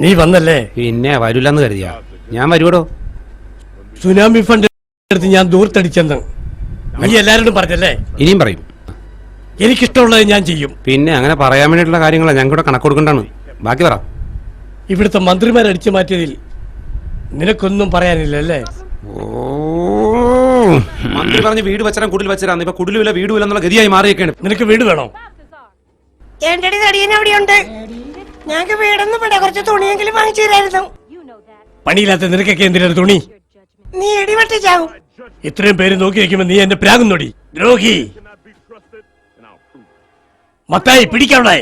നീ വന്നല്ലേ? പിന്നെ വരൂലെന്ന് കരുതിയാ? ഞാൻ വരുവടോ. സുനാമി ഫണ്ട് എടുത്ത് ഞാൻ ദൂർത്തടിച്ചെന്ന് നീ എല്ലാരോടും പറഞ്ഞല്ലേ? ഇനിയും പറയും. എനിക്കിഷ്ടമുള്ളത് ഞാൻ ചെയ്യും. പിന്നെ അങ്ങനെ പറയാൻ വേണ്ടിയിട്ടുള്ള കാര്യങ്ങളാണ് ഞാൻ കൂടെ കണക്ക് കൊടുക്കേണ്ടതാണ്. ബാക്കി പറ. ഇവിടുത്തെ മന്ത്രിമാരെ അടിച്ചു മാറ്റിയതിൽ നിനക്കൊന്നും പറയാനില്ല അല്ലേ? മന്ത്രി പറഞ്ഞ് വീട് വെച്ചാൽ കുടിൽ വെച്ചാൽ ഇപ്പൊ കുടിലുമില്ല വീടുമില്ല എന്നുള്ള ഗതിയായി മാറിയൊക്കെയാണ്. നിനക്ക് വീട് വേണോ? ഞങ്ങൾക്ക് വീടൊന്നും വേണ്ട, കുറച്ച് തുണിയെങ്കിലും വാങ്ങിച്ചു തരായിരുന്നു. പണിയില്ലാത്ത നിനക്കൊക്കെ എന്തിനാണ് തുണി? നീ ഇടിവെട്ടിച്ചാവും. ഇത്രയും പേര് നോക്കി വെക്കുമ്പോ നീ എന്നെ പ്രാകുന്നോടി ദ്രോഹി. മത്തായി പിടിക്കാവിടെ.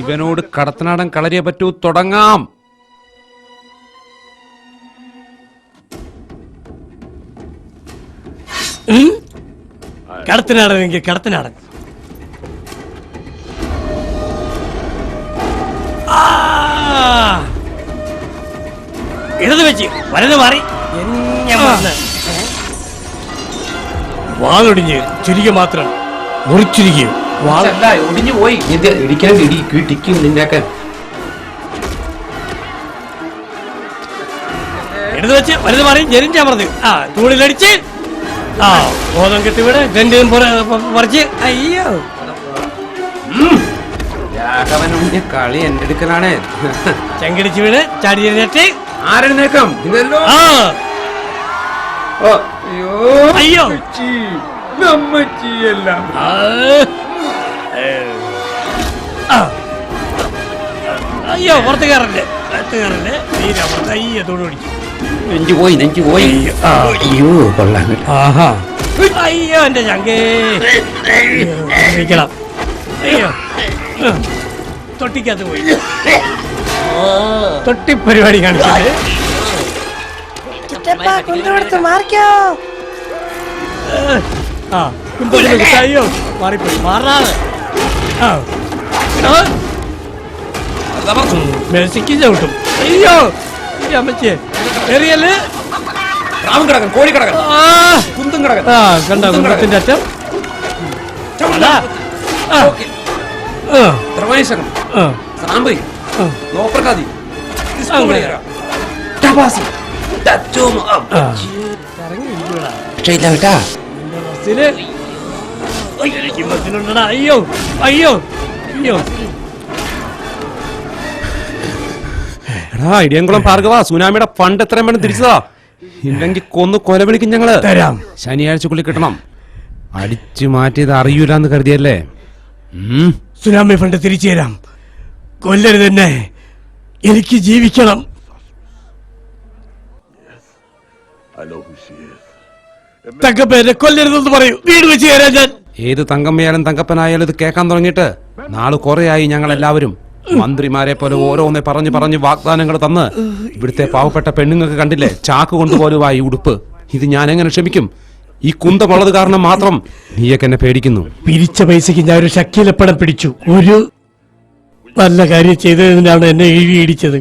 ഇവനോട് കടത്തനാടൻ കളരിയെ പറ്റൂ. തുടങ്ങാം. കടത്തനാടനെങ്കിൽ കടത്തനാടൻ. ഇടത് വെച്ച് വലത് മാറി വാളൊടിഞ്ഞ് ചുരുക്കി മാത്രം മുറിച്ചിരിക്കും. ഒടിഞ്ഞു പോയി. ഇടത് വെച്ച് വലത് മാറി ഞെരിഞ്ഞാ പറഞ്ഞു. തൂണിലടിച്ച് ബോധം കെട്ടിവിടെ രണ്ടും പറിച്ച്. അയ്യോ കളി എന്റെ അടുക്കലാണ്. ചെങ്കടിച്ച് വീണ് ചാടി എഴുന്നേറ്റ് ആരെഴുന്നേക്കാം? അയ്യോ അയ്യോ പുറത്ത് കയറല്ലേ തീരാ. അയ്യോ തൊടു പിടിച്ചു. നെഞ്ചു പോയി. അയ്യോ കൊള്ളാൻ. അയ്യോ എന്റെ ചങ്കേ വിളിക്കണം. അയ്യോ തൊട്ടിക്കകത്ത് പോയി. തൊട്ടി പരിപാടി കാണിച്ചത്. അയ്യോ മാറിപ്പോയി. മാറാതെ മെസ്സിക്ക് ചവിട്ടും. അയ്യോ അമ്മച്ചേ എറിയല്ലേ. കോഴി കിടക്കൻ കുന്തും കിടക്കൻ. കണ്ട കുന്തത്തിന്റെ അറ്റം. അയ്യോ അയ്യോ അയ്യോ. ഇടിയംകുളം ഭാർഗവ, സുനാമിയുടെ ഫണ്ട് എത്രയും വേണം തിരിച്ചതാ. ഇല്ലെങ്കിൽ കൊന്നു കൊല വിളിക്കും ഞങ്ങള്. തരാം. ശനിയാഴ്ചക്കുള്ളിൽ കിട്ടണം. അടിച്ചു മാറ്റിയത് അറിയൂലെന്ന് കരുതിയല്ലേ? സുനാമി ഫണ്ട് തിരിച്ചു തരാം. കൊല്ലരുത് തന്നെ, എനിക്ക് ജീവിക്കണം. തങ്കപ്പനെ കൊല്ലരുതെന്ന് പറയൂ. വീട് വെച്ച് തരാം ഞാൻ. ഏത് തങ്കമ്മയാലും തങ്കപ്പനായാലും ഇത് കേൾക്കാൻ തുടങ്ങിയിട്ട് നാള് കുറെയായി. ഞങ്ങൾ എല്ലാവരും മന്ത്രിമാരെ പോലെ ഓരോന്നെ പറഞ്ഞു വാഗ്ദാനങ്ങൾ തന്ന് ഇവിടുത്തെ പാവപ്പെട്ട പെണ്ണുങ്ങൾക്ക് കണ്ടില്ലേ ചാക്ക് കൊണ്ടുപോലുവായി ഉടുപ്പ്. ഇത് ഞാൻ എങ്ങനെ ക്ഷമിക്കും? ഈ കുന്തമുള്ളത് കാരണം മാത്രം നീയൊക്കെ എന്നെ പേടിക്കുന്നു. പിരിച്ച പൈസക്ക് ഞാൻ ഒരു ശക്കീലപ്പണം പിടിച്ചു. ഒരു നല്ല കാര്യം ചെയ്തതിനാണ് എന്നെ ഇടിച്ചത്.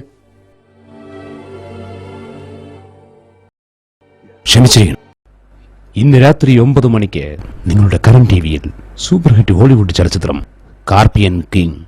ക്ഷമിച്ചിരിക്കണം. ഇന്ന് രാത്രി 9 മണിക്ക് നിങ്ങളുടെ കറന്റ് ടിവിയിൽ സൂപ്പർ ഹിറ്റ് ഹോളിവുഡ് ചലച്ചിത്രം കാർപ്പിയൻ കിങ്